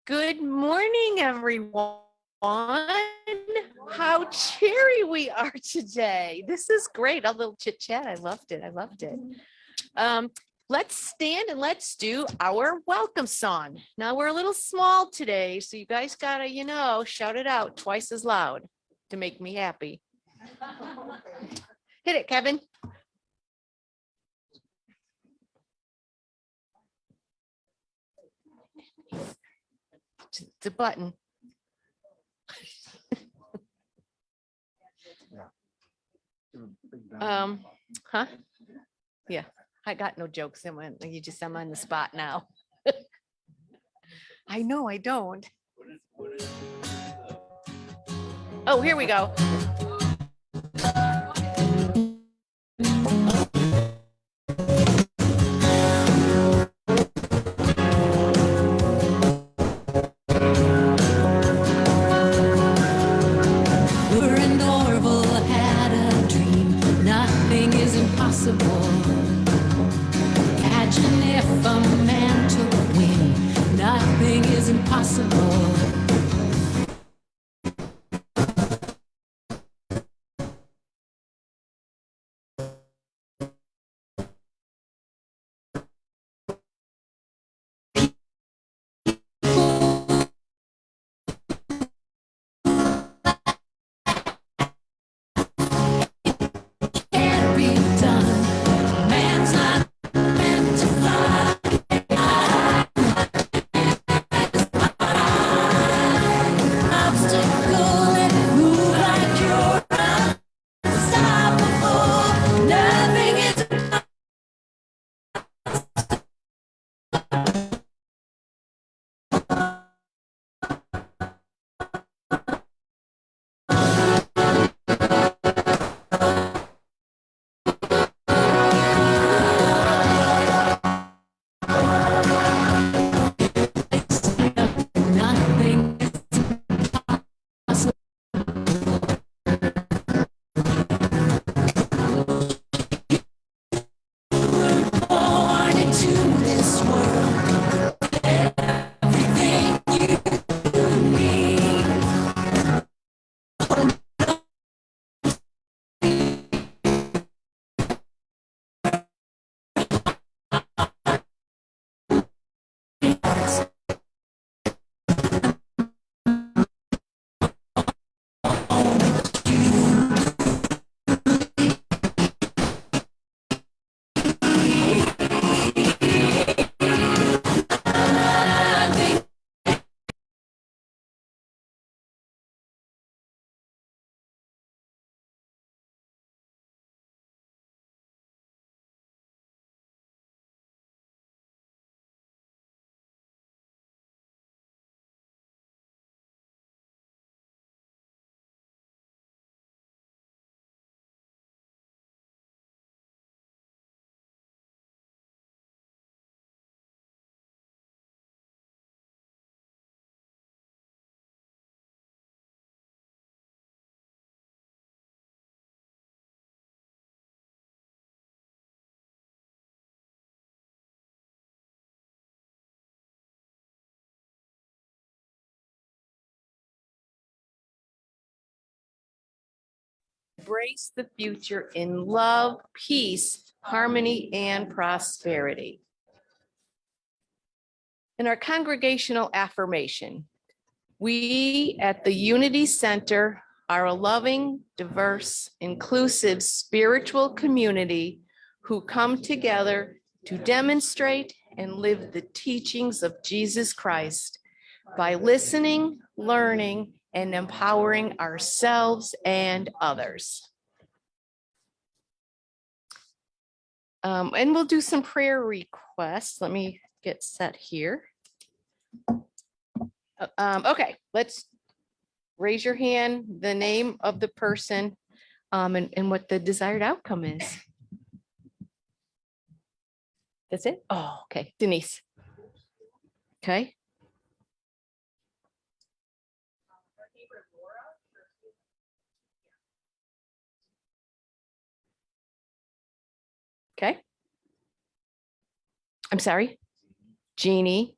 Good morning, everyone. How cheery we are today. This is great. A little chit chat. I loved it. Let's stand and let's do our welcome song. Now we're a little small today, so you guys gotta, shout it out twice as loud to make me happy. Hit it, Kevin. The button. Huh? Yeah, I got no jokes. I'm on the spot now. I know I don't. Oh, here we go. Imagine if a man took wing, nothing is impossible. Embrace the future in love, peace, harmony, and prosperity. In our congregational affirmation, we at the Unity Center are a loving, diverse, inclusive spiritual community who come together to demonstrate and live the teachings of Jesus Christ by listening, learning, and empowering ourselves and others. And we'll do some prayer requests. Let me get set here. Okay, let's raise your hand, the name of the person, and what the desired outcome is. That's it? Oh, okay. Denise. Okay. Okay. I'm sorry. Jeannie.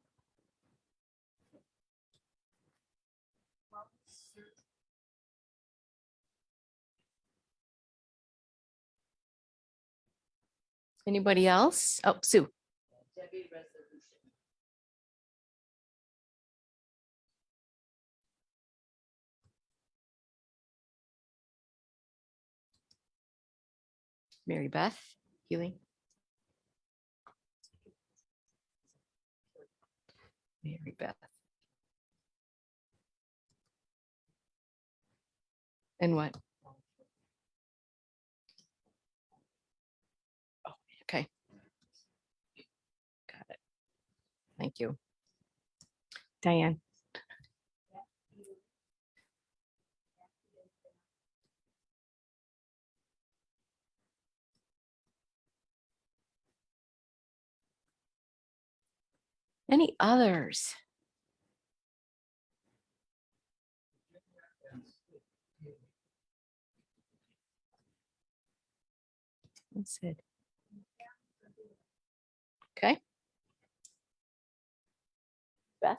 Anybody else? Oh, Sue. Mary Beth, healing. Mary Beth. And what? Oh, okay. Got it. Thank you. Diane. Any others? That's it. Okay. Beth.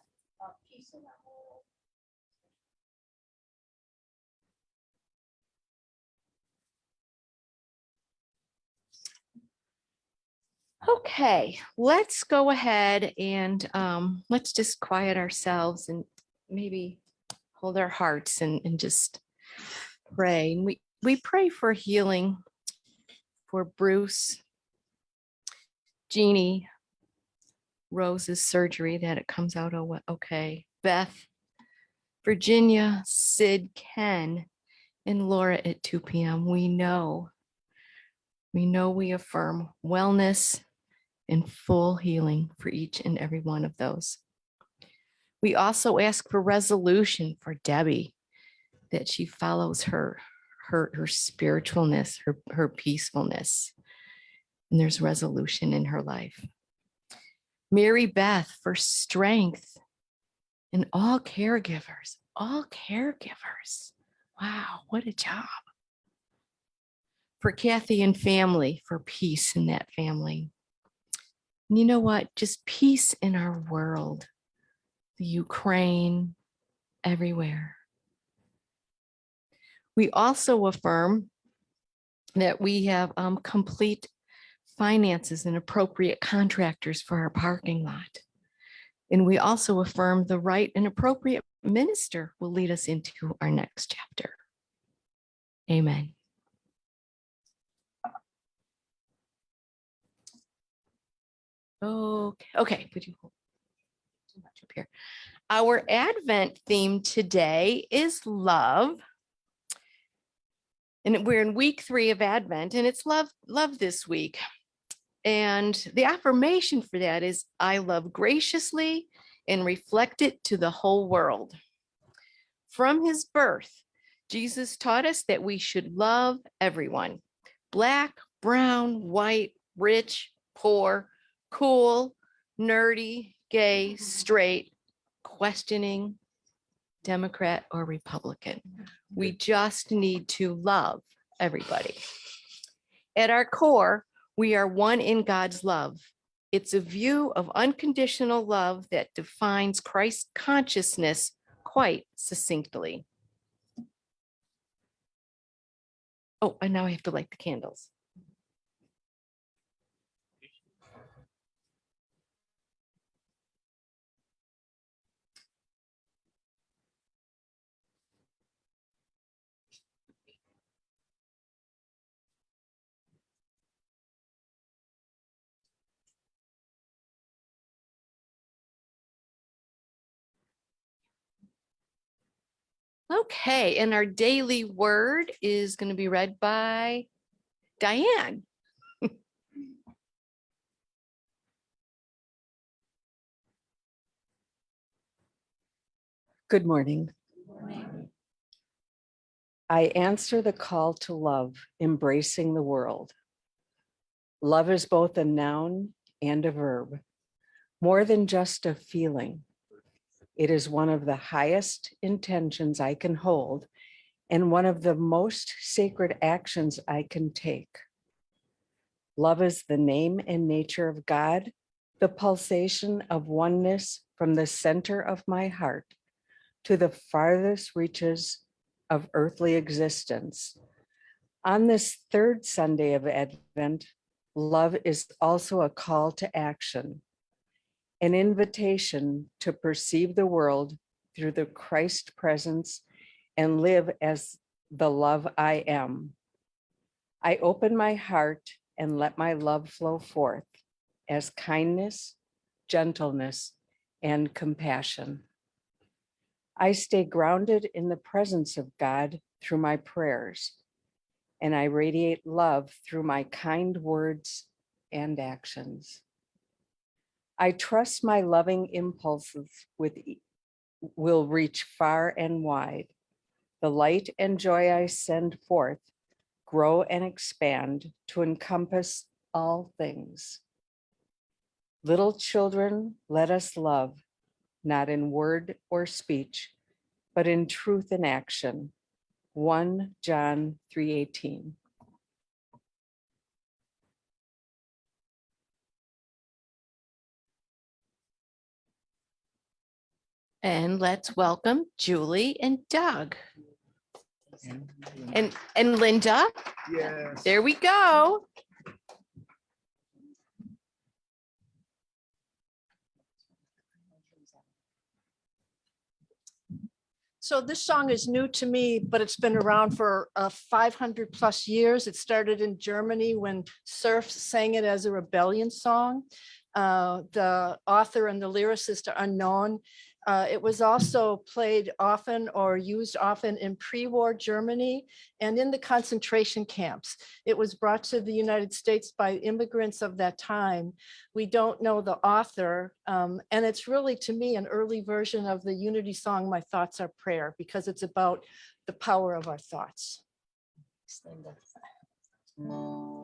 Okay, let's go ahead and let's just quiet ourselves and maybe hold our hearts and just pray. And we pray for healing for Bruce, Jeannie, Rose's surgery, that it comes out okay. Beth, Virginia, Sid, Ken, and Laura at 2 p.m. We know we affirm wellness and full healing for each and every one of those. We also ask for resolution for Debbie, that she follows her spiritualness, her peacefulness, and there's resolution in her life. Mary Beth for strength, and all caregivers. Wow, what a job. For Kathy and family, for peace in that family. And you know what? Just peace in our world, the Ukraine, everywhere. We also affirm that we have complete finances and appropriate contractors for our parking lot. And we also affirm the right and appropriate minister will lead us into our next chapter. Amen. Okay. Would you hold too much up here? Our Advent theme today is love. And we're in week 3 of Advent, and it's love this week. And the affirmation for that is, I love graciously and reflect it to the whole world. From his birth, Jesus taught us that we should love everyone, black, brown, white, rich, poor, cool, nerdy, gay, straight, questioning, Democrat or Republican. We just need to love everybody. At our core, we are one in God's love. It's a view of unconditional love that defines Christ's consciousness quite succinctly. Oh, and now I have to light the candles. Okay, and our daily word is going to be read by Diane. Good morning. I answer the call to love, embracing the world. Love is both a noun and a verb, more than just a feeling. It is one of the highest intentions I can hold and one of the most sacred actions I can take. Love is the name and nature of God, the pulsation of oneness from the center of my heart to the farthest reaches of earthly existence. On this third Sunday of Advent, love is also a call to action, an invitation to perceive the world through the Christ presence and live as the love I am. I open my heart and let my love flow forth as kindness, gentleness, and compassion. I stay grounded in the presence of God through my prayers, and I radiate love through my kind words and actions. I trust my loving impulses will reach far and wide. The light and joy I send forth grow and expand to encompass all things. Little children, let us love, not in word or speech, but in truth and action. 1 John 3:18. And let's welcome Julie and Doug. And Linda. Yes. There we go. So this song is new to me, but it's been around for 500 plus years. It started in Germany when serfs sang it as a rebellion song. The author and the lyricist are unknown. It was also played often or used often in pre-war Germany and in the concentration camps. It was brought to the United States by immigrants of that time. We don't know the author, and it's really, to me, an early version of the unity song, My Thoughts Are Prayer, because it's about the power of our thoughts.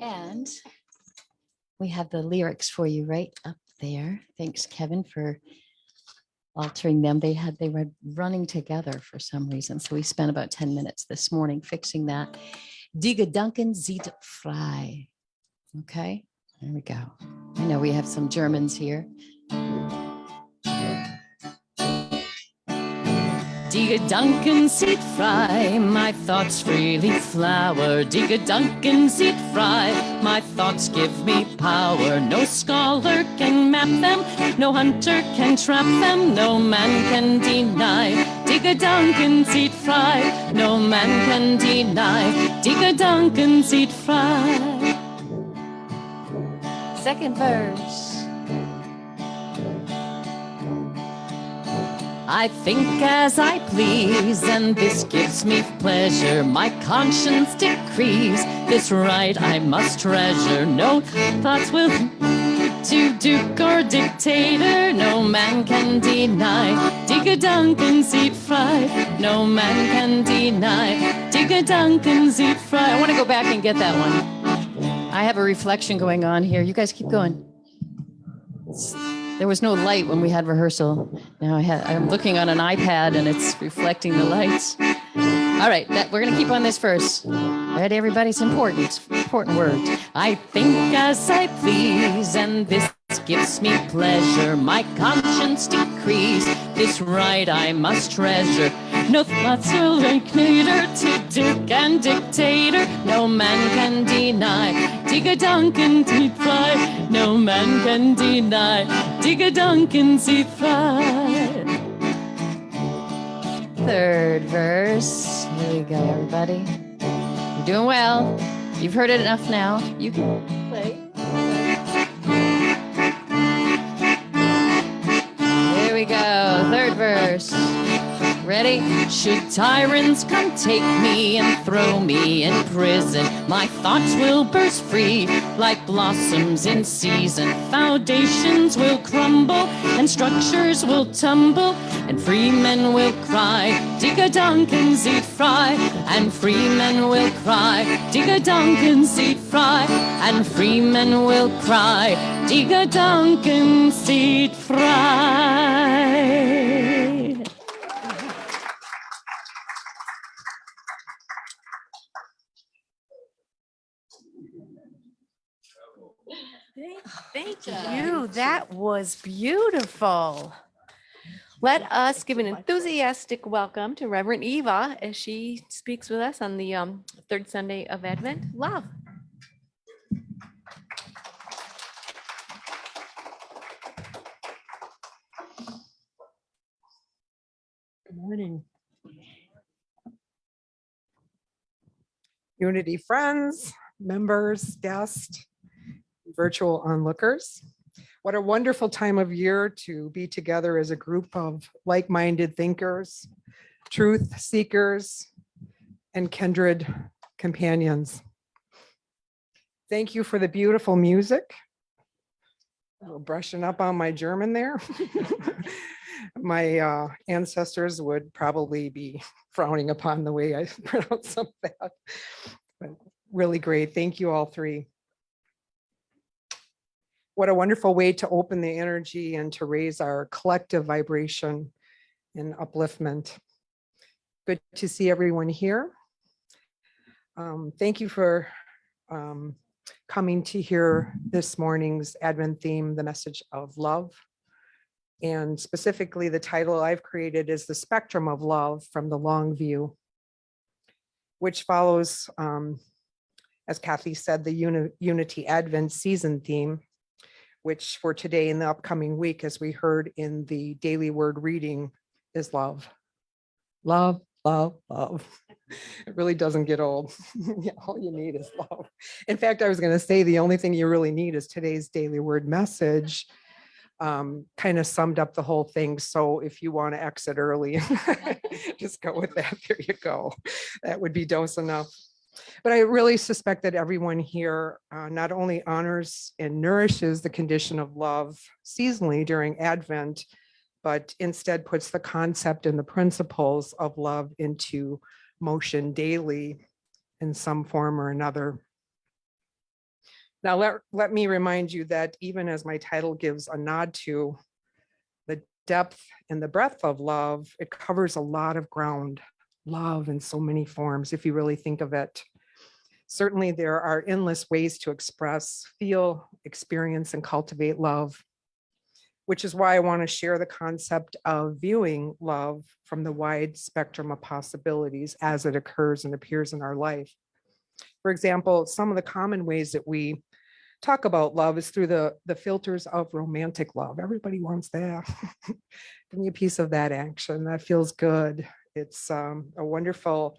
And we have the lyrics for you right up there. Thanks, Kevin, for altering them. They were running together for some reason. So we spent about 10 minutes this morning fixing that. Die Gedanken sind frei. Okay, there we go. I know we have some Germans here. Die Gedanken sind frei, my thoughts freely flower. Die Gedanken sind frei, my thoughts give me power. No scholar can map them, no hunter can trap them, no man can deny. Die Gedanken sind frei, no man can deny. Die Gedanken sind frei. Second verse. I think as I please, and this gives me pleasure. My conscience decrees this right I must treasure. No thoughts will to duke or dictator, no man can deny. Die Gedanken sind frei, no man can deny. Die Gedanken sind frei. I want to go back and get that one. I have a reflection going on here. You guys keep going. There was no light when we had rehearsal. Now I'm looking on an iPad and it's reflecting the lights. All right, we're gonna keep on this verse. Ready, everybody? It's important words. I think as I please, and this gives me pleasure. My conscience decrees this right I must treasure. No thoughts will cater to duke and dictator. No man can deny. Die Gedanken sind frei. No man can deny. Die Gedanken sind frei. Third verse. Here we go, everybody. You're doing well. You've heard it enough now. You can play. Here we go. Third verse. Ready? Should tyrants come take me and throw me in prison, my thoughts will burst free like blossoms in season. Foundations will crumble and structures will tumble, and free men will cry, Die Gedanken sind frei. And free men will cry, Die Gedanken sind frei. And free men will cry, Die Gedanken sind frei. Thank you. That was beautiful. Let us give an enthusiastic welcome to Reverend Eva as she speaks with us on the third Sunday of Advent. Love. Morning. Unity friends, members, guests, virtual onlookers. What a wonderful time of year to be together as a group of like-minded thinkers, truth seekers, and kindred companions. Thank you for the beautiful music. A little brushing up on my German there. My ancestors would probably be frowning upon the way I pronounce some of that. But really great. Thank you all three. What a wonderful way to open the energy and to raise our collective vibration and upliftment. Good to see everyone here. Thank you for coming to hear this morning's Advent theme, the message of love. And specifically, the title I've created is The Spectrum of Love from the Longview, which follows, as Kathy said, the Unity Advent season theme, which for today and the upcoming week, as we heard in the daily word reading, is love. Love, love, love. It really doesn't get old. Yeah, all you need is love. In fact, I was going to say the only thing you really need is today's daily word message. Kind of summed up the whole thing. So if you want to exit early, just go with that. There you go. That would be dose enough. But I really suspect that everyone here not only honors and nourishes the condition of love seasonally during Advent, but instead puts the concept and the principles of love into motion daily in some form or another. Now, let me remind you that even as my title gives a nod to the depth and the breadth of love, it covers a lot of ground. Love in so many forms, if you really think of it. Certainly, there are endless ways to express, feel, experience, and cultivate love, which is why I want to share the concept of viewing love from the wide spectrum of possibilities as it occurs and appears in our life. For example, some of the common ways that we talk about love is through the filters of romantic love. Everybody wants that. Give me a piece of that action. That feels good. It's a wonderful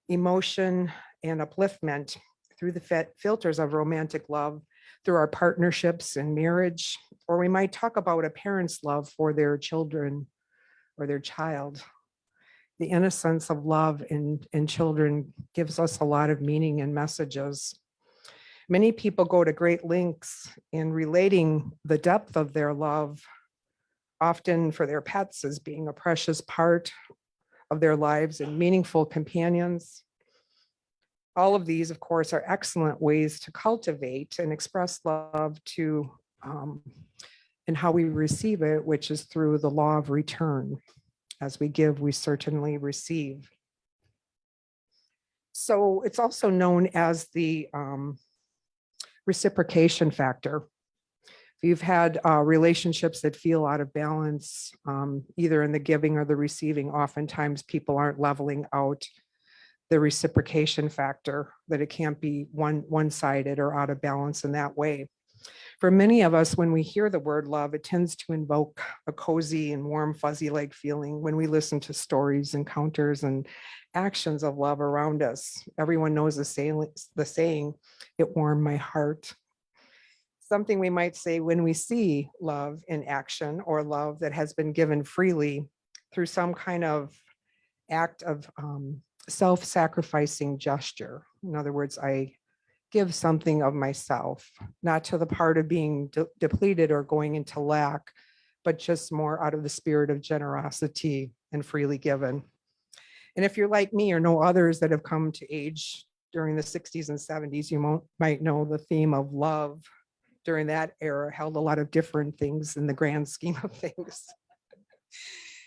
emotion and upliftment through the filters of romantic love, through our partnerships and marriage, or we might talk about a parent's love for their children or their child. The innocence of love in children gives us a lot of meaning and messages. Many people go to great lengths in relating the depth of their love, often for their pets as being a precious part of their lives and meaningful companions. All of these, of course, are excellent ways to cultivate and express love to and how we receive it, which is through the law of return. As we give, we certainly receive. So it's also known as the reciprocation factor. If you've had relationships that feel out of balance, either in the giving or the receiving, oftentimes people aren't leveling out the reciprocation factor, that it can't be one-sided or out of balance in that way. For many of us, when we hear the word love, it tends to invoke a cozy and warm, fuzzy-like feeling when we listen to stories, encounters, and actions of love around us. Everyone knows the saying, "It warmed my heart." Something we might say when we see love in action, or love that has been given freely through some kind of act of self-sacrificing gesture. In other words, I give something of myself, not to the part of being depleted or going into lack, but just more out of the spirit of generosity and freely given. And if you're like me or know others that have come to age during the 60s and 70s, you might know the theme of love during that era held a lot of different things in the grand scheme of things.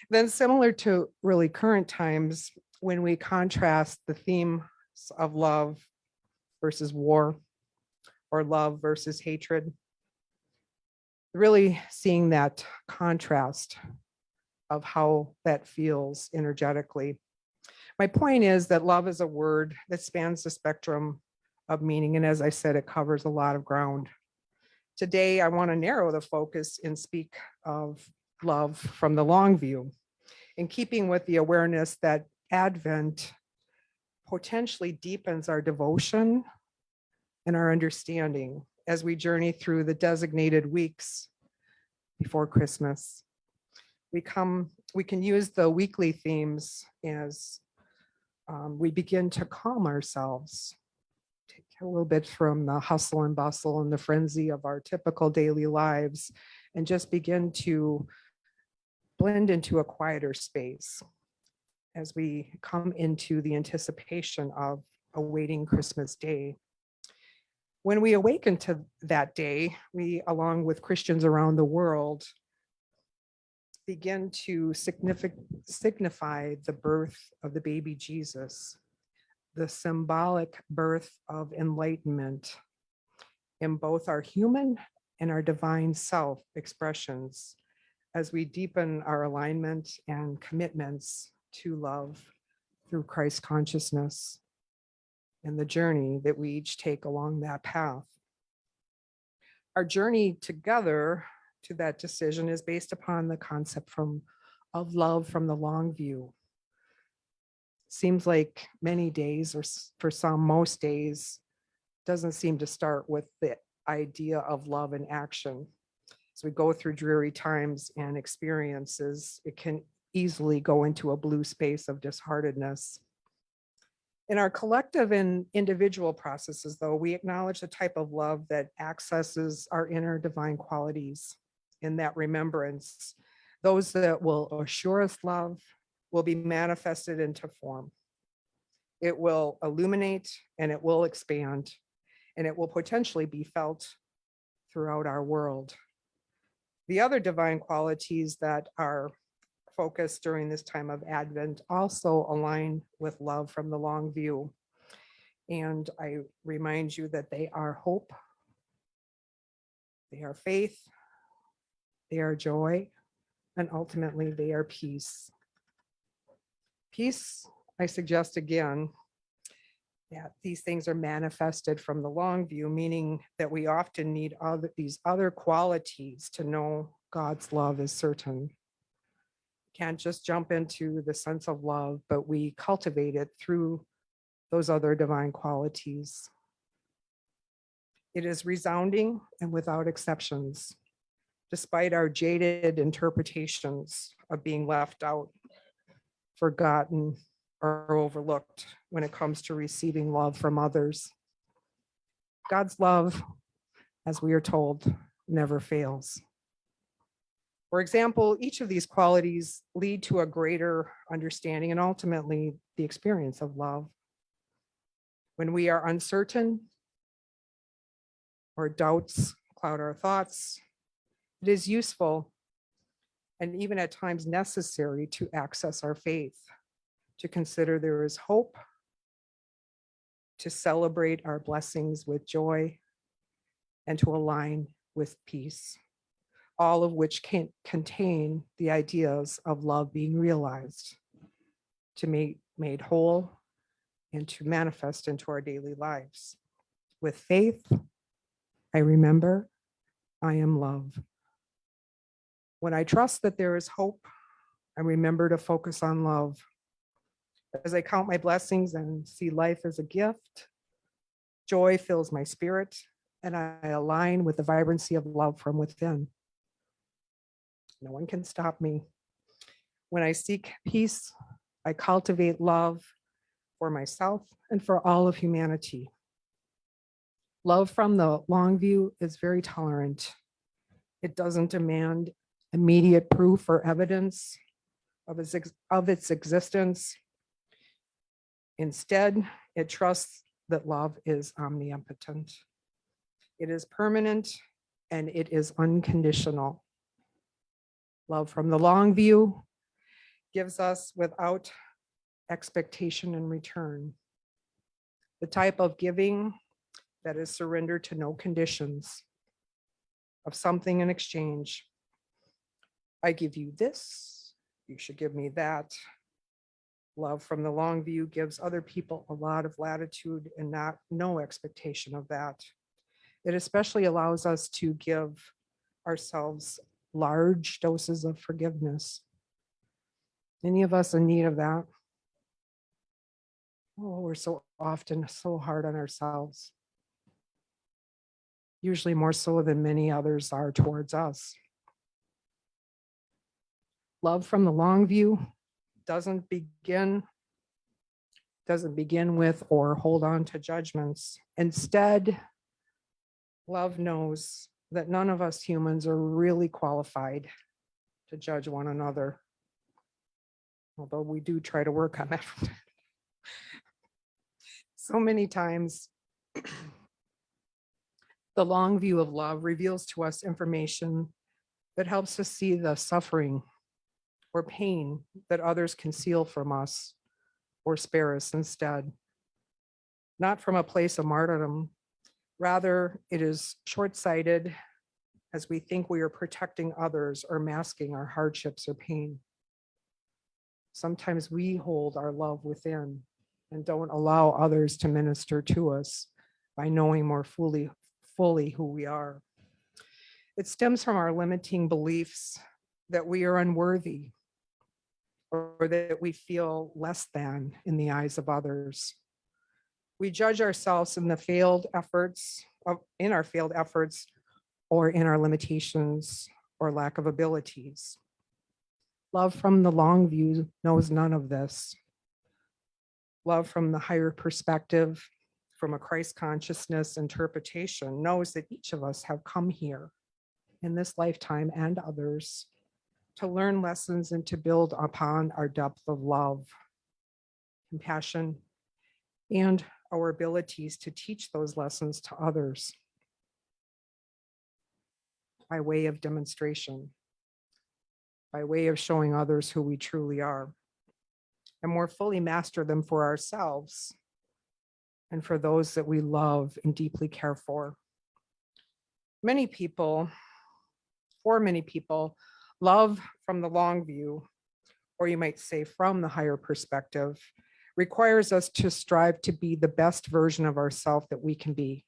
Then similar to really current times, when we contrast the themes of love versus war, or love versus hatred, really seeing that contrast of how that feels energetically. My point is that love is a word that spans the spectrum of meaning, and as I said, it covers a lot of ground. Today, I want to narrow the focus and speak of love from the long view. in keeping with the awareness that Advent potentially deepens our devotion and our understanding as we journey through the designated weeks before Christmas. We can use the weekly themes as we begin to calm ourselves, take a little bit from the hustle and bustle and the frenzy of our typical daily lives, and just begin to blend into a quieter space as we come into the anticipation of awaiting Christmas Day. When we awaken to that day, we, along with Christians around the world, begin to signify the birth of the baby Jesus, the symbolic birth of enlightenment in both our human and our divine self expressions, as we deepen our alignment and commitments to love through Christ consciousness and the journey that we each take along that path. Our journey together to that decision is based upon the concept of love from the long view. Seems like many days, or for some, most days, doesn't seem to start with the idea of love in action. As we go through dreary times and experiences, it can easily go into a blue space of disheartedness. In our collective and individual processes, though, we acknowledge the type of love that accesses our inner divine qualities in that remembrance. Those that will assure us love will be manifested into form. It will illuminate and it will expand, and it will potentially be felt throughout our world. The other divine qualities that are focused during this time of Advent also align with love from the long view. And I remind you that they are hope, they are faith, they are joy, and ultimately they are peace. Peace, I suggest again, that these things are manifested from the long view, meaning that we often need these other qualities to know God's love is certain. Can't just jump into the sense of love, but we cultivate it through those other divine qualities. It is resounding and without exceptions, despite our jaded interpretations of being left out, forgotten, or overlooked when it comes to receiving love from others. God's love, as we are told, never fails. For example, each of these qualities lead to a greater understanding and ultimately the experience of love. When we are uncertain or doubts cloud our thoughts, it is useful and even at times necessary to access our faith, to consider there is hope, to celebrate our blessings with joy, and to align with peace, all of which can contain the ideas of love being realized, to be made whole, and to manifest into our daily lives. With faith, I remember I am love. When I trust that there is hope, I remember to focus on love. As I count my blessings and see life as a gift, joy fills my spirit, and I align with the vibrancy of love from within. No one can stop me. When I seek peace, I cultivate love for myself and for all of humanity. Love from the long view is very tolerant. It doesn't demand immediate proof or evidence of its existence. Instead, it trusts that love is omnipotent. It is permanent and it is unconditional. Love from the long view gives us without expectation in return. The type of giving that is surrendered to no conditions, of something in exchange. I give you this, you should give me that. Love from the long view gives other people a lot of latitude and no expectation of that. It especially allows us to give ourselves large doses of forgiveness. Any of us in need of that? Oh, we're so often so hard on ourselves. Usually more so than many others are towards us. Love from the Longview doesn't begin with or hold on to judgments. Instead, love knows that none of us humans are really qualified to judge one another. Although we do try to work on that. So many times, the long view of love reveals to us information that helps us see the suffering or pain that others conceal from us or spare us instead. Not from a place of martyrdom. Rather, it is short-sighted as we think we are protecting others or masking our hardships or pain. Sometimes we hold our love within and don't allow others to minister to us by knowing more fully who we are. It stems from our limiting beliefs that we are unworthy or that we feel less than in the eyes of others. We judge ourselves in our failed efforts or in our limitations or lack of abilities. Love from the long view knows none of this. Love from the higher perspective, from a Christ consciousness interpretation, knows that each of us have come here in this lifetime and others to learn lessons and to build upon our depth of love, compassion, and our abilities to teach those lessons to others by way of demonstration, by way of showing others who we truly are, and more fully master them for ourselves and for those that we love and deeply care for. For many people, love from the long view, or you might say from the higher perspective, requires us to strive to be the best version of ourselves that we can be.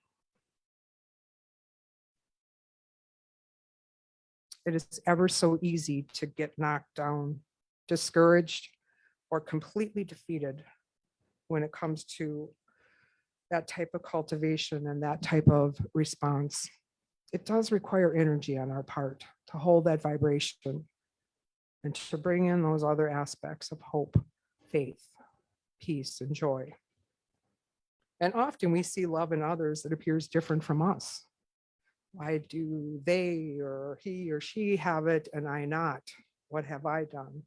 It is ever so easy to get knocked down, discouraged, or completely defeated when it comes to that type of cultivation and that type of response. It does require energy on our part to hold that vibration and to bring in those other aspects of hope, faith, peace, and joy. And often we see love in others that appears different from us. Why do they or he or she have it and I not? What have I done?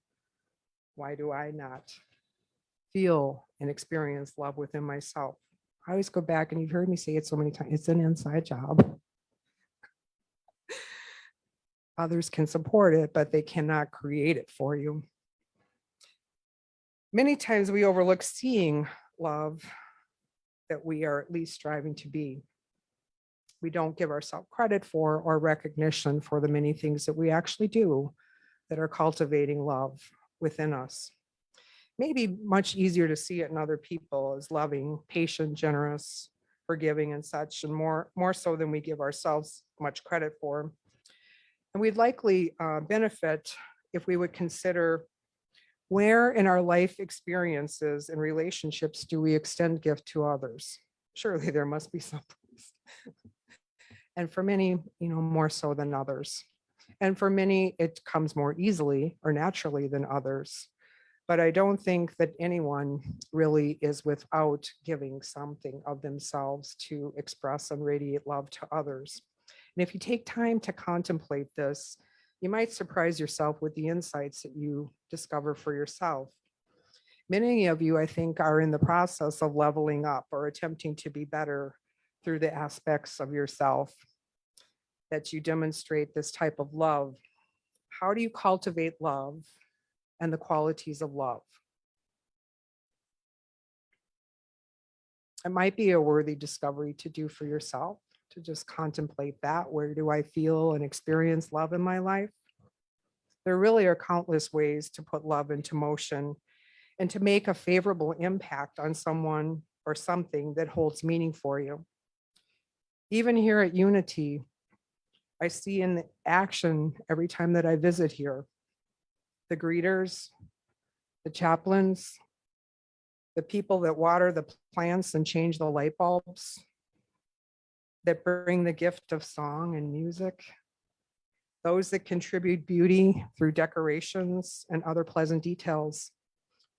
Why do I not feel and experience love within myself? I always go back, and you've heard me say it so many times, it's an inside job. Others can support it, but they cannot create it for you. Many times we overlook seeing love that we are at least striving to be. We don't give ourselves credit for or recognition for the many things that we actually do that are cultivating love within us. Maybe much easier to see it in other people as loving, patient, generous, forgiving, and such, and more so than we give ourselves much credit for. And we'd likely benefit if we would consider where in our life experiences and relationships do we extend gift to others? Surely there must be some place. And for many, more so than others. And for many, it comes more easily or naturally than others. But I don't think that anyone really is without giving something of themselves to express and radiate love to others. And if you take time to contemplate this, you might surprise yourself with the insights that you discover for yourself. Many of you, I think, are in the process of leveling up or attempting to be better through the aspects of yourself that you demonstrate this type of love. How do you cultivate love and the qualities of love? It might be a worthy discovery to do for yourself, to just contemplate that. Where do I feel and experience love in my life? There really are countless ways to put love into motion and to make a favorable impact on someone or something that holds meaning for you. Even here at Unity, I see in action every time that I visit here, the greeters, the chaplains, the people that water the plants and change the light bulbs, that bring the gift of song and music, those that contribute beauty through decorations and other pleasant details.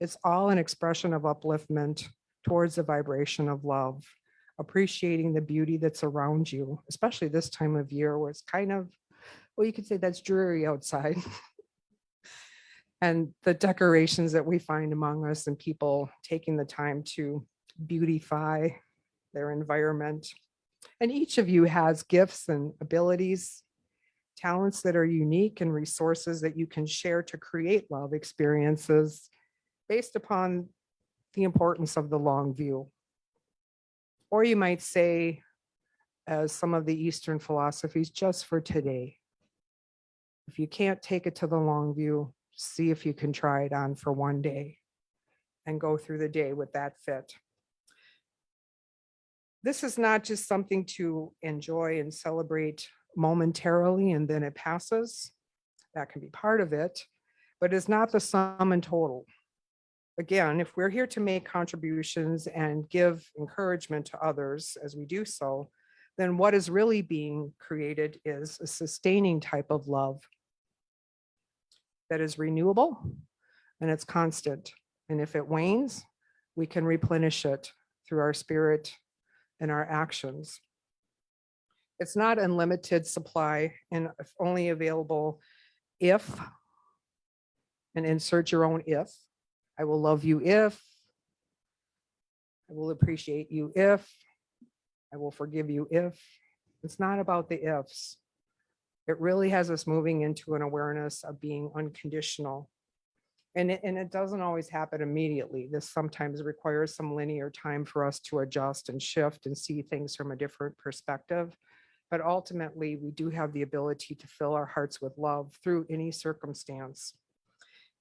It's all an expression of upliftment towards the vibration of love, appreciating the beauty that's around you, especially this time of year where it's kind of, well, you could say that's dreary outside. And the decorations that we find among us and people taking the time to beautify their environment. And each of you has gifts and abilities, talents that are unique, and resources that you can share to create love experiences based upon the importance of the long view. Or you might say, as some of the Eastern philosophies, just for today. If you can't take it to the long view, see if you can try it on for one day and go through the day with that fit. This is not just something to enjoy and celebrate momentarily and then it passes. That can be part of it, but it's not the sum and total. Again, if we're here to make contributions and give encouragement to others as we do so, then what is really being created is a sustaining type of love that is renewable and it's constant. And if it wanes, we can replenish it through our spirit and our actions. It's not unlimited supply and only available if, and insert your own if. I will love you if, I will appreciate you if, I will forgive you if. It's not about the ifs. It really has us moving into an awareness of being unconditional. And it doesn't always happen immediately. This sometimes requires some linear time for us to adjust and shift and see things from a different perspective. But ultimately, we do have the ability to fill our hearts with love through any circumstance.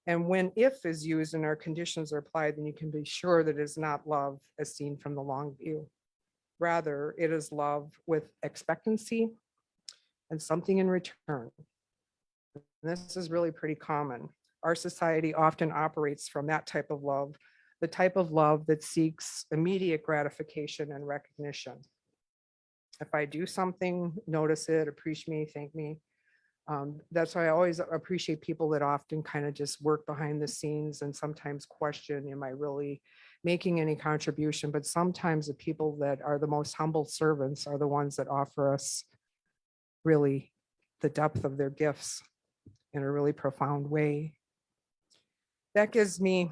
And when if is used and our conditions are applied, then you can be sure that it is not love as seen from the long view. Rather, it is love with expectancy and something in return. And this is really pretty common. Our society often operates from that type of love, the type of love that seeks immediate gratification and recognition. If I do something, notice it, appreciate me, thank me. That's why I always appreciate people that often kind of just work behind the scenes and sometimes question, am I really making any contribution? But sometimes the people that are the most humble servants are the ones that offer us really the depth of their gifts in a really profound way. That gives me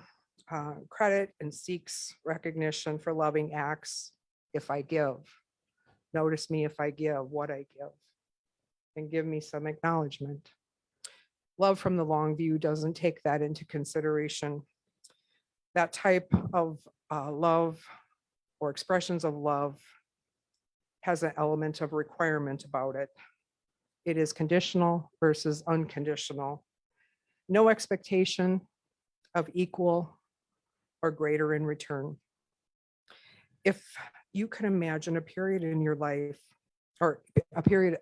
credit and seeks recognition for loving acts if I give. Notice me if I give what I give, and give me some acknowledgement. Love from the long view doesn't take that into consideration. That type of love or expressions of love has an element of requirement about it. It is conditional versus unconditional. No expectation of equal or greater in return. If you can imagine a period in your life, or a period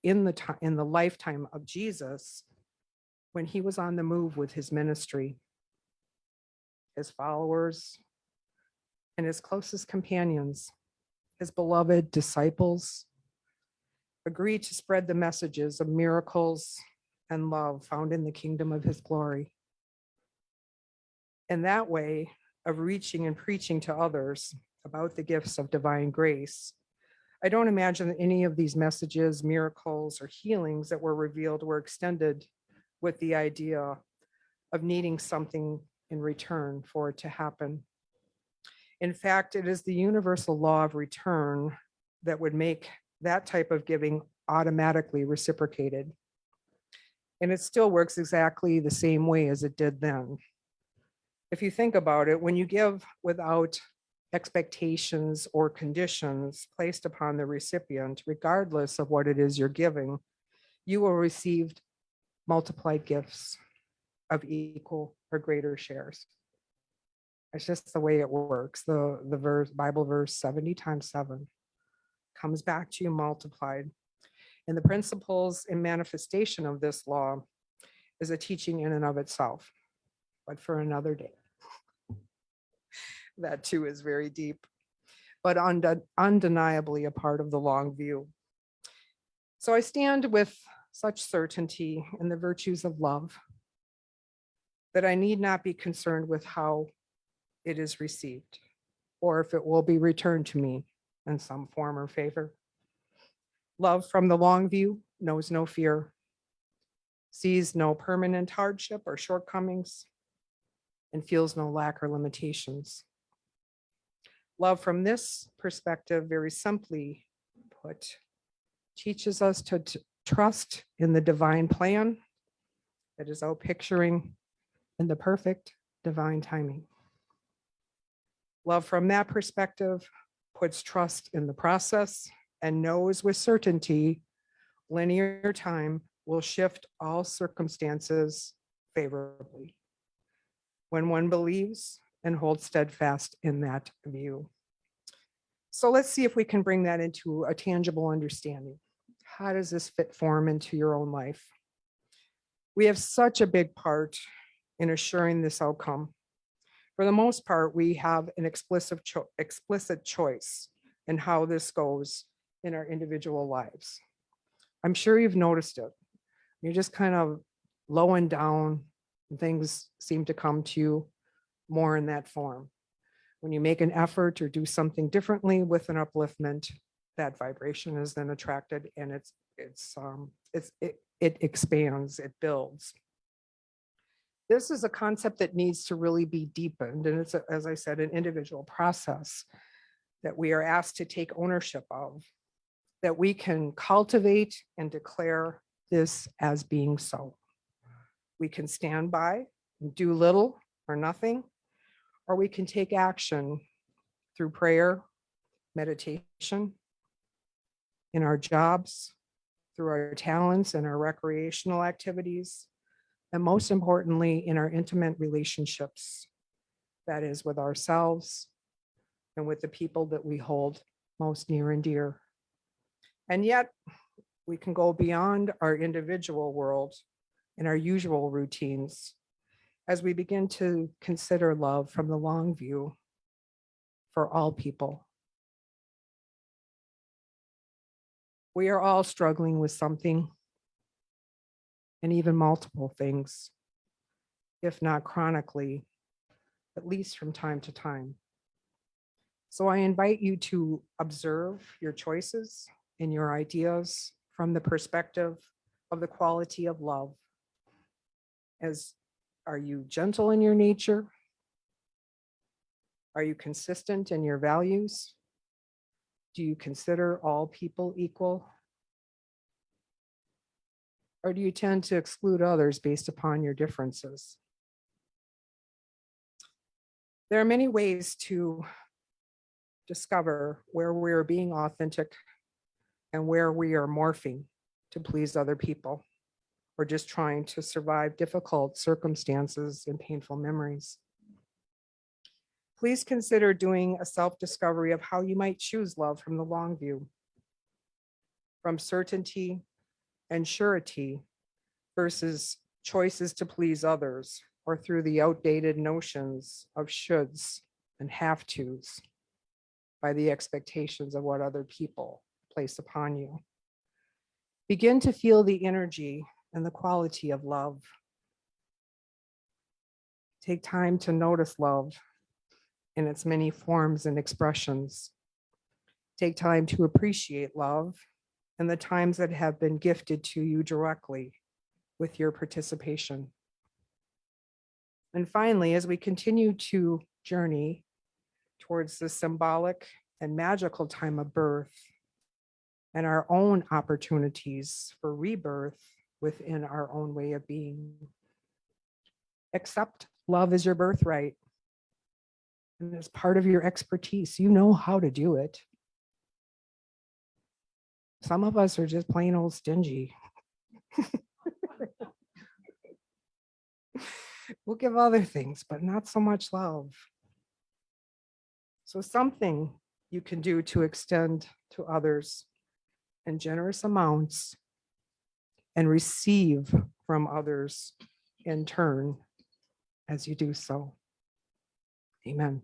in the lifetime of Jesus, when he was on the move with his ministry, his followers, and his closest companions, his beloved disciples, agreed to spread the messages of miracles and love found in the kingdom of his glory. In that way of reaching and preaching to others about the gifts of divine grace, I don't imagine that any of these messages, miracles, or healings that were revealed were extended with the idea of needing something in return for it to happen. In fact, it is the universal law of return that would make that type of giving automatically reciprocated. And it still works exactly the same way as it did then. If you think about it, when you give without expectations or conditions placed upon the recipient, regardless of what it is you're giving, you will receive multiplied gifts of equal or greater shares. It's just the way it works. The verse, Bible verse 70 times 7 comes back to you multiplied. And the principles and manifestation of this law is a teaching in and of itself. but for another day. That too is very deep, but undeniably a part of the long view. So I stand with such certainty in the virtues of love that I need not be concerned with how it is received or if it will be returned to me in some form or favor. Love from the long view knows no fear, sees no permanent hardship or shortcomings, and feels no lack or limitations. Love from this perspective, very simply put, teaches us to trust in the divine plan that is out picturing in the perfect divine timing. Love from that perspective puts trust in the process and knows with certainty linear time will shift all circumstances favorably when one believes and holds steadfast in that view. So let's see if we can bring that into a tangible understanding. How does this fit form into your own life? We have such a big part in assuring this outcome. For the most part, we have an explicit choice in how this goes in our individual lives. I'm sure you've noticed it. You're just kind of low and down, and things seem to come to you more in that form. When you make an effort or do something differently with an upliftment, that vibration is then attracted, and it expands, it builds. This is a concept that needs to really be deepened, and it's, as I said, an individual process that we are asked to take ownership of, that we can cultivate and declare this as being so. We can stand by and do little or nothing, or we can take action through prayer, meditation, in our jobs, through our talents and our recreational activities, and most importantly, in our intimate relationships, that is with ourselves and with the people that we hold most near and dear. And yet, we can go beyond our individual world and our usual routines as we begin to consider love from the long view for all people. We are all struggling with something, and even multiple things, if not chronically, at least from time to time. So I invite you to observe your choices and your ideas from the perspective of the quality of love. Are you gentle in your nature? Are you consistent in your values? Do you consider all people equal? Or do you tend to exclude others based upon your differences? There are many ways to discover where we're being authentic and where we are morphing to please other people, or just trying to survive difficult circumstances and painful memories. Please consider doing a self-discovery of how you might choose love from the long view, from certainty and surety versus choices to please others, or through the outdated notions of shoulds and have tos by the expectations of what other people place upon you. Begin to feel the energy and the quality of love. Take time to notice love in its many forms and expressions. Take time to appreciate love and the times that have been gifted to you directly with your participation. And finally, as we continue to journey towards the symbolic and magical time of birth and our own opportunities for rebirth within our own way of being, accept love as your birthright. And as part of your expertise, you know how to do it. Some of us are just plain old stingy. We'll give other things, but not so much love. So something you can do to extend to others in generous amounts and receive from others in turn as you do so. Amen.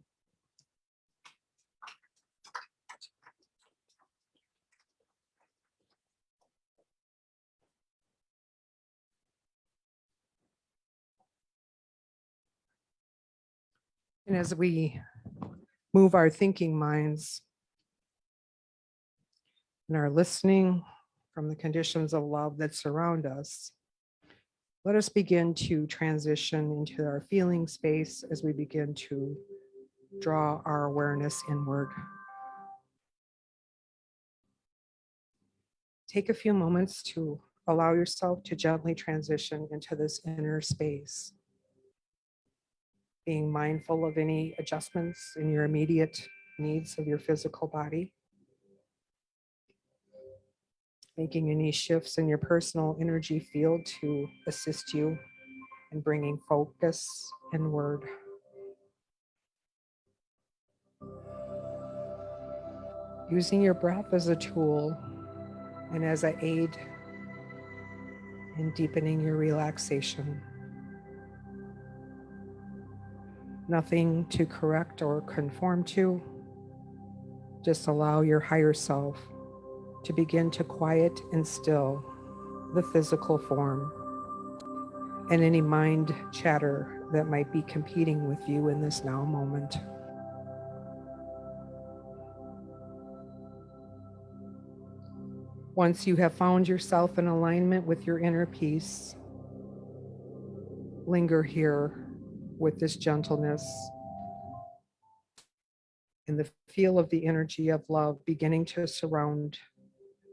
And as we move our thinking minds and our listening from the conditions of love that surround us, let us begin to transition into our feeling space as we begin to draw our awareness inward. Take a few moments to allow yourself to gently transition into this inner space, being mindful of any adjustments in your immediate needs of your physical body, making any shifts in your personal energy field to assist you in bringing focus inward. Using your breath as a tool and as an aid in deepening your relaxation. Nothing to correct or conform to. Just allow your higher self to begin to quiet and still the physical form and any mind chatter that might be competing with you in this now moment. Once you have found yourself in alignment with your inner peace, linger here with this gentleness and the feel of the energy of love beginning to surround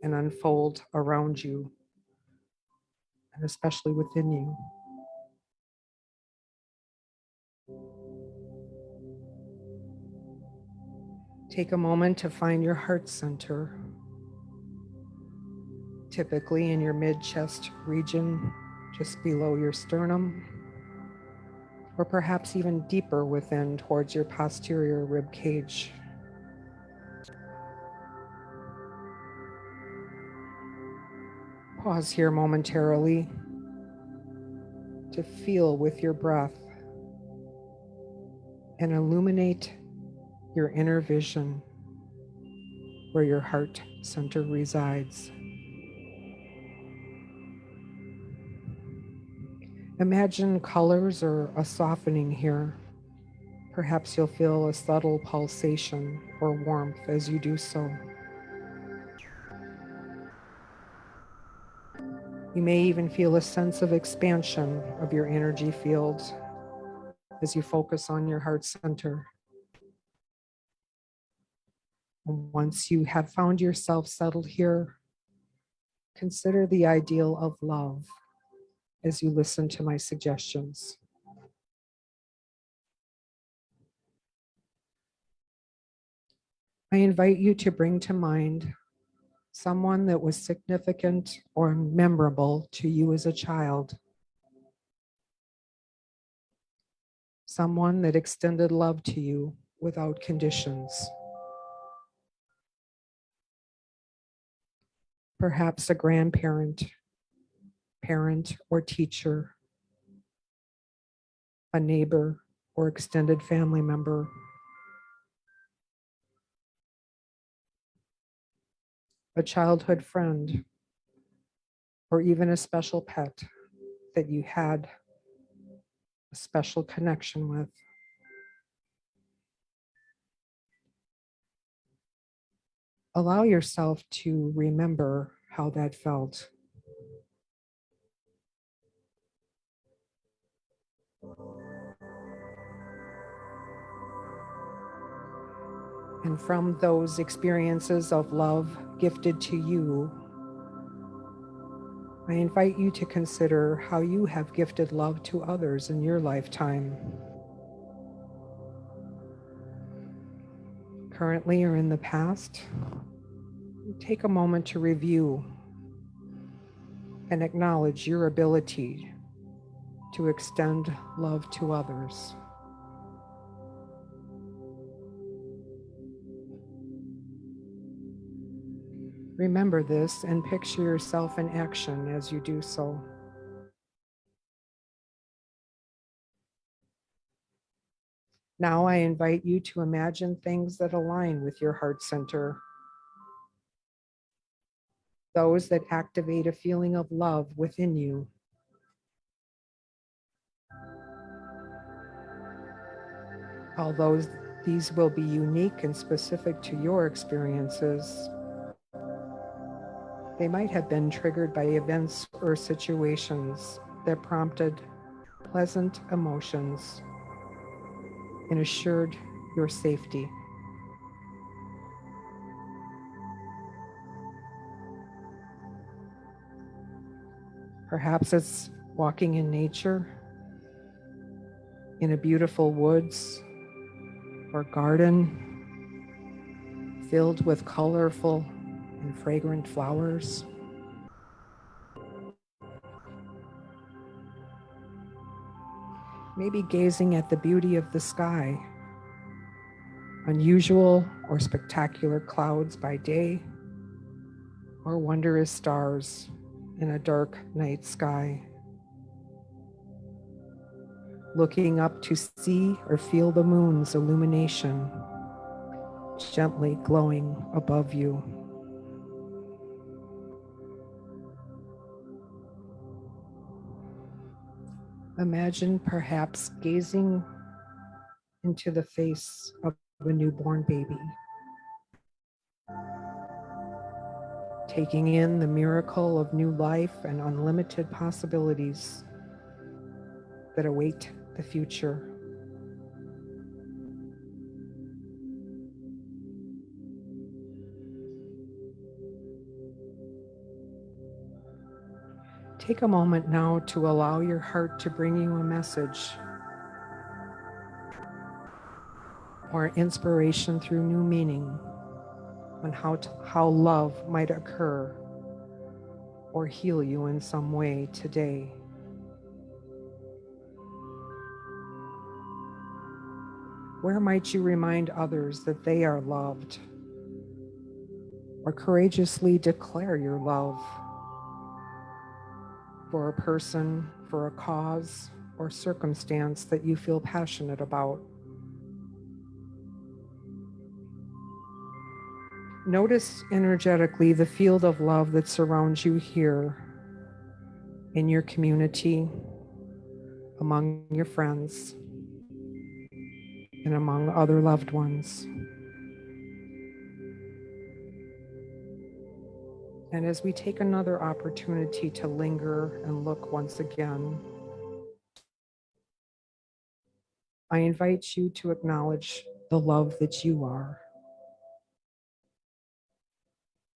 and unfold around you, and especially within you. Take a moment to find your heart center, typically in your mid-chest region, just below your sternum, or perhaps even deeper within towards your posterior rib cage. Pause here momentarily to feel with your breath and illuminate your inner vision where your heart center resides. Imagine colors or a softening here. Perhaps you'll feel a subtle pulsation or warmth as you do so. You may even feel a sense of expansion of your energy field as you focus on your heart center. And once you have found yourself settled here, consider the ideal of love as you listen to my suggestions. I invite you to bring to mind someone that was significant or memorable to you as a child. Someone that extended love to you without conditions. Perhaps a grandparent, parent, or teacher, a neighbor or extended family member. A childhood friend, or even a special pet that you had a special connection with. Allow yourself to remember how that felt. And from those experiences of love gifted to you, I invite you to consider how you have gifted love to others in your lifetime, currently or in the past. Take a moment to review and acknowledge your ability to extend love to others. Remember this and picture yourself in action as you do so. Now I invite you to imagine things that align with your heart center. Those that activate a feeling of love within you. Although these will be unique and specific to your experiences, they might have been triggered by events or situations that prompted pleasant emotions and assured your safety. Perhaps it's walking in nature, in a beautiful woods or garden filled with colorful and fragrant flowers. Maybe gazing at the beauty of the sky, unusual or spectacular clouds by day, or wondrous stars in a dark night sky. Looking up to see or feel the moon's illumination gently glowing above you. Imagine perhaps gazing into the face of a newborn baby, taking in the miracle of new life and unlimited possibilities that await the future. Take a moment now to allow your heart to bring you a message or inspiration through new meaning on how love might occur or heal you in some way today. Where might you remind others that they are loved, or courageously declare your love for a person, for a cause, or circumstance that you feel passionate about? Notice energetically the field of love that surrounds you here in your community, among your friends, and among other loved ones. And as we take another opportunity to linger and look once again, I invite you to acknowledge the love that you are,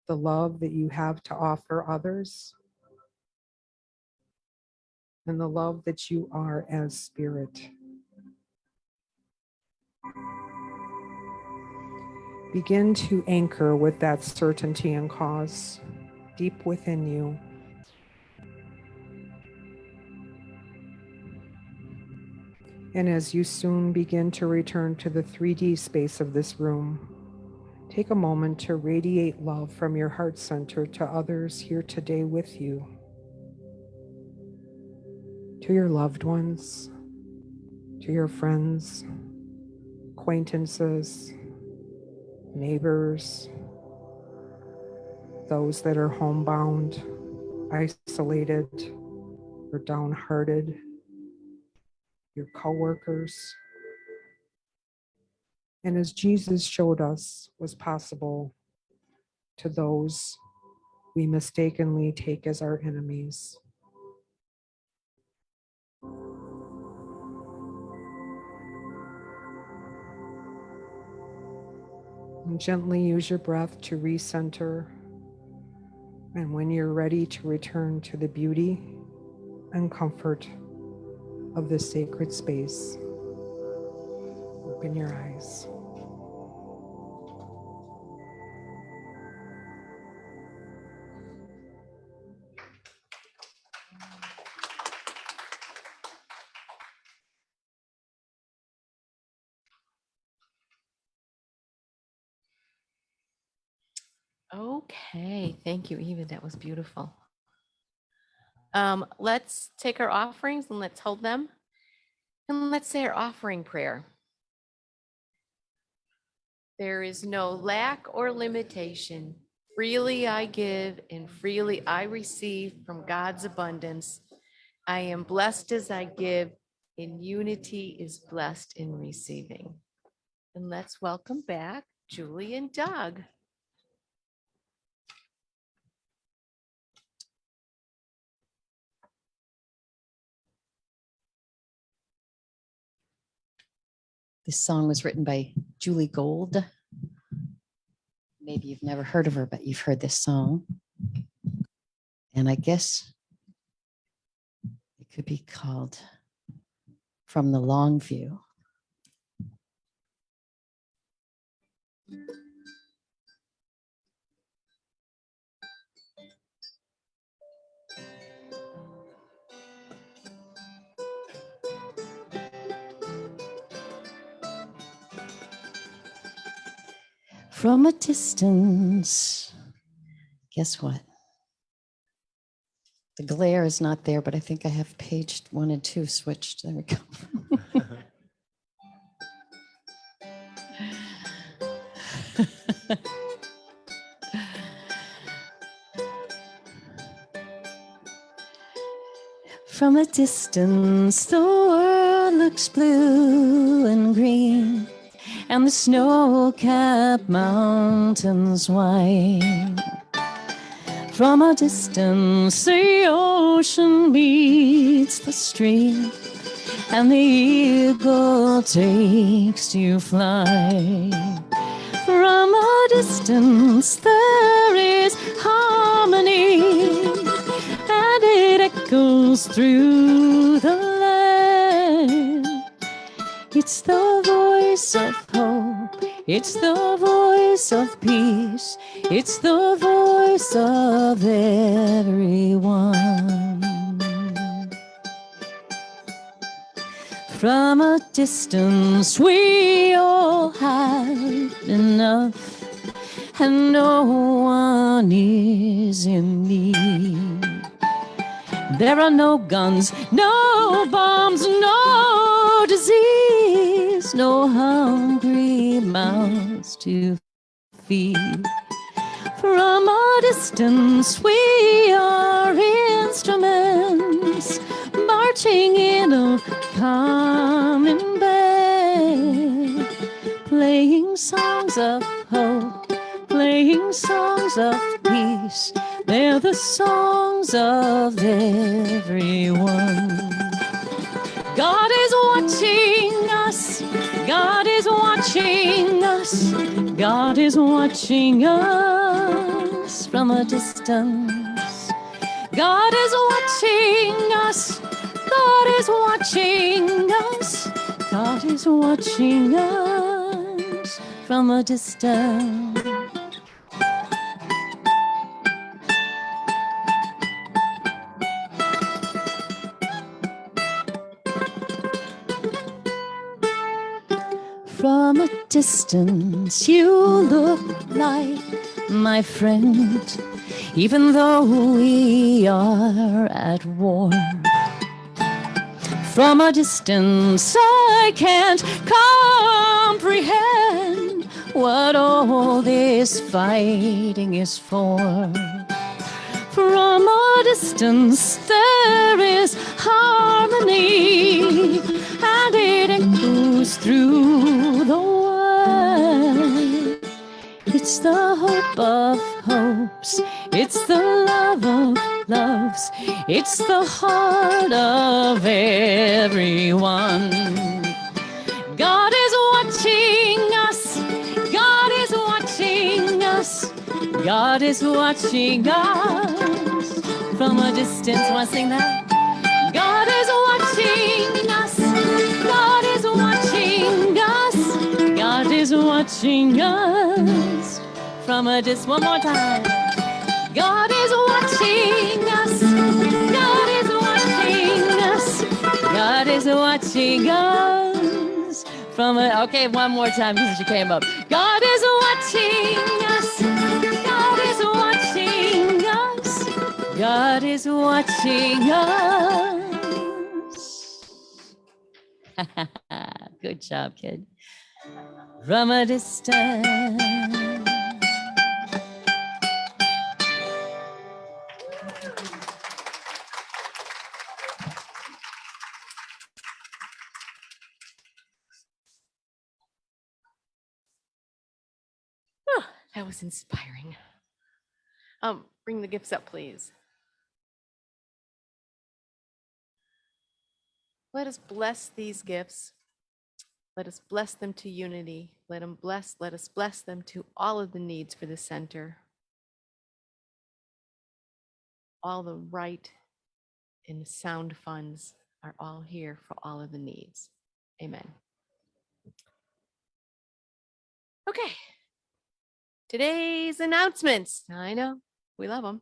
the love that you have to offer others, and the love that you are as spirit. Begin to anchor with that certainty and cause deep within you. And as you soon begin to return to the 3D space of this room, take a moment to radiate love from your heart center to others here today with you, to your loved ones, to your friends, acquaintances, neighbors, those that are homebound, isolated, or downhearted, your coworkers. And as Jesus showed us was possible to those we mistakenly take as our enemies. And gently use your breath to recenter. And when you're ready to return to the beauty and comfort of this sacred space, open your eyes. Okay, thank you, Eva. That was beautiful. Let's take our offerings and let's hold them. And let's say our offering prayer. There is no lack or limitation. Freely I give and freely I receive from God's abundance. I am blessed as I give, and unity is blessed in receiving. And let's welcome back Julie and Doug. This song was written by Julie Gold. Maybe you've never heard of her, but you've heard this song. And I guess it could be called From the Longview. From a distance, guess what? The glare is not there, but I think I have page 1 and 2 switched. There we go. From a distance, the world looks blue and green, and the snow-capped mountains white. From a distance, the ocean meets the stream, and the eagle takes to fly. From a distance, there is harmony, and it echoes through the land. It's the voice of hope, it's the voice of peace, it's the voice of everyone. From a distance, we all have enough, and no one is in need. There are no guns, no bombs, no disease, no hungry mouths to feed. From a distance, we are instruments marching in a common band, playing songs of hope, playing songs of peace. They're the songs of everyone. God is watching us. God is watching us. God is watching us from a distance. God is watching us. God is watching us. God is watching us from a distance. From a distance, you look like my friend, even though we are at war. From a distance, I can't comprehend what all this fighting is for. From a distance, there is harmony, and it echoes through the world. It's the hope of hopes, it's the love of loves, it's the heart of everyone. God is watching us, God is watching us, God is watching us from a distance. Want to sing that? God is watching us, God is watching us, God is watching us from a distance. One more time. God is watching us, God is watching us, God is watching us from a, okay, one more time because you came up. God is watching us, God is watching us, God is watching us. Good job, kid. from a distance. Oh, that was inspiring. Bring the gifts up, please. Let us bless these gifts. Let us bless them to unity. Let us bless them to all of the needs for the center. All the right and sound funds are all here for all of the needs. Amen. Okay. Today's announcements. I know, we love them.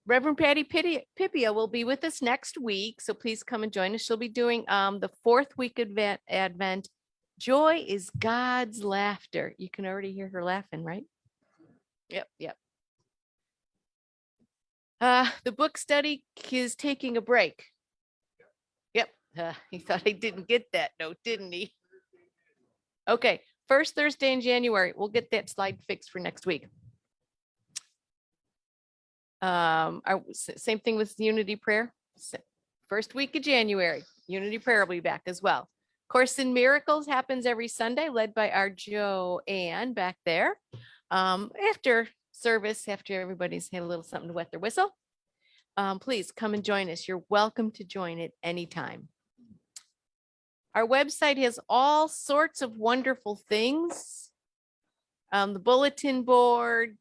Reverend Patty Pipia will be with us next week, so please come and join us. She'll be doing the fourth week Advent. Joy is God's laughter. You can already hear her laughing, right? Yep. The book study is taking a break. Yep. He thought I didn't get that note, didn't he? Okay. First Thursday in January. We'll get that slide fixed for next week. Same thing with Unity Prayer. First week of January, Unity Prayer will be back as well. Course in Miracles happens every Sunday, led by our Joanne back there. After service, after everybody's had a little something to wet their whistle, please come and join us. You're welcome to join it anytime. Our website has all sorts of wonderful things. The bulletin board.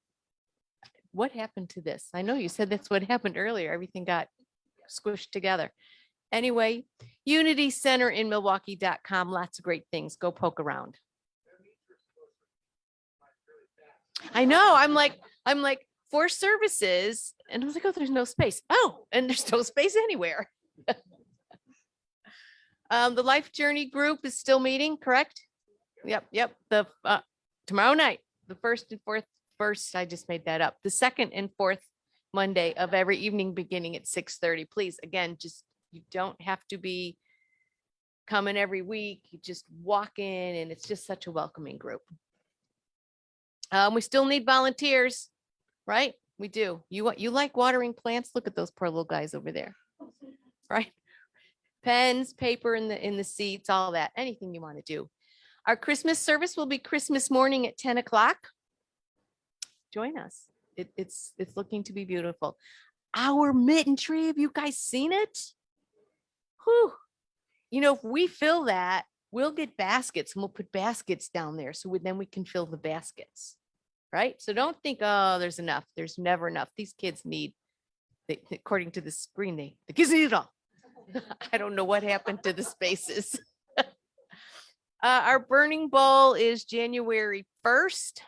What happened to this? I know you said that's what happened earlier. Everything got squished together. Anyway, unitycenterinmilwaukee.com. Lots of great things. Go poke around. I know. I'm like 4 services. And I was like, oh, there's no space. Oh, and there's no space anywhere. The Life Journey group is still meeting, correct? Yep. The tomorrow night, the first, I just made that up. The second and fourth Monday of every evening beginning at 6:30. Please, again, you don't have to be coming every week. You just walk in and it's just such a welcoming group. We still need volunteers, right? We do. You like watering plants? Look at those poor little guys over there, right? Pens, paper in the seats, all that, anything you want to do. Our Christmas service will be Christmas morning at 10 o'clock. Join us. It's looking to be beautiful. Our mitten tree, have you guys seen it? Whew. If we fill that, we'll get baskets and we'll put baskets down there. So then we can fill the baskets, right? So don't think, oh, there's enough. There's never enough. These kids according to the screen, the kids need it all. I don't know what happened to the spaces. Our burning bowl is January 1st.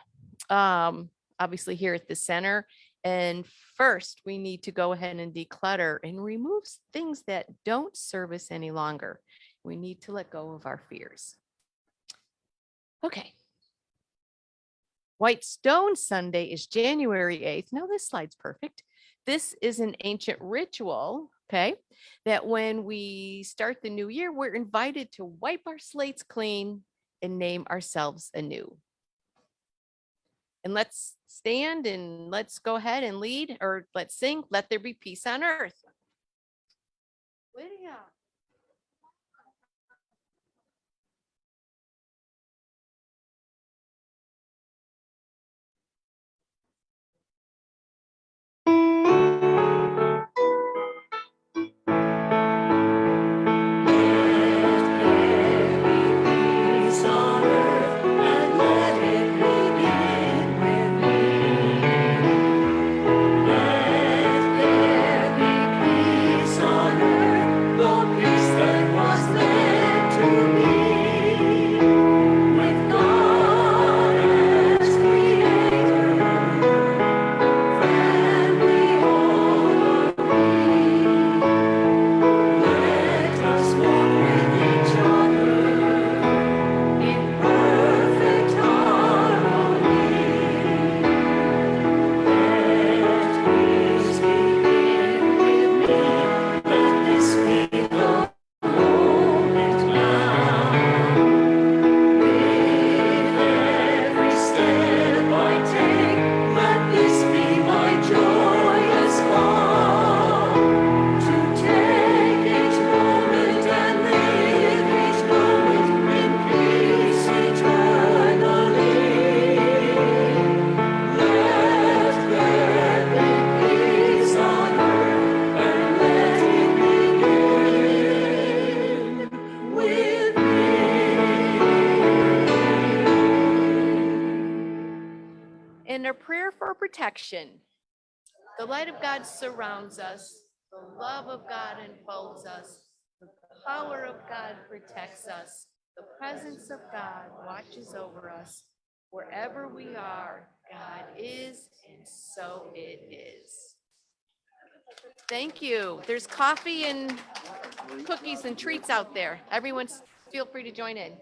Obviously here at the center. And first, we need to go ahead and declutter and remove things that don't serve us any longer. We need to let go of our fears. Okay. White Stone Sunday is January 8th. Now this slide's perfect. This is an ancient ritual, okay, that when we start the new year, we're invited to wipe our slates clean and name ourselves anew. And let's stand and let's go ahead and lead, or let's sing, Let There Be Peace on Earth. Lydia. Lord a prayer for protection. The light of God surrounds us. The love of God enfolds us. The power of God protects us. The presence of God watches over us. Wherever we are, God is, and so it is. Thank you. There's coffee and cookies and treats out there. Everyone's feel free to join in.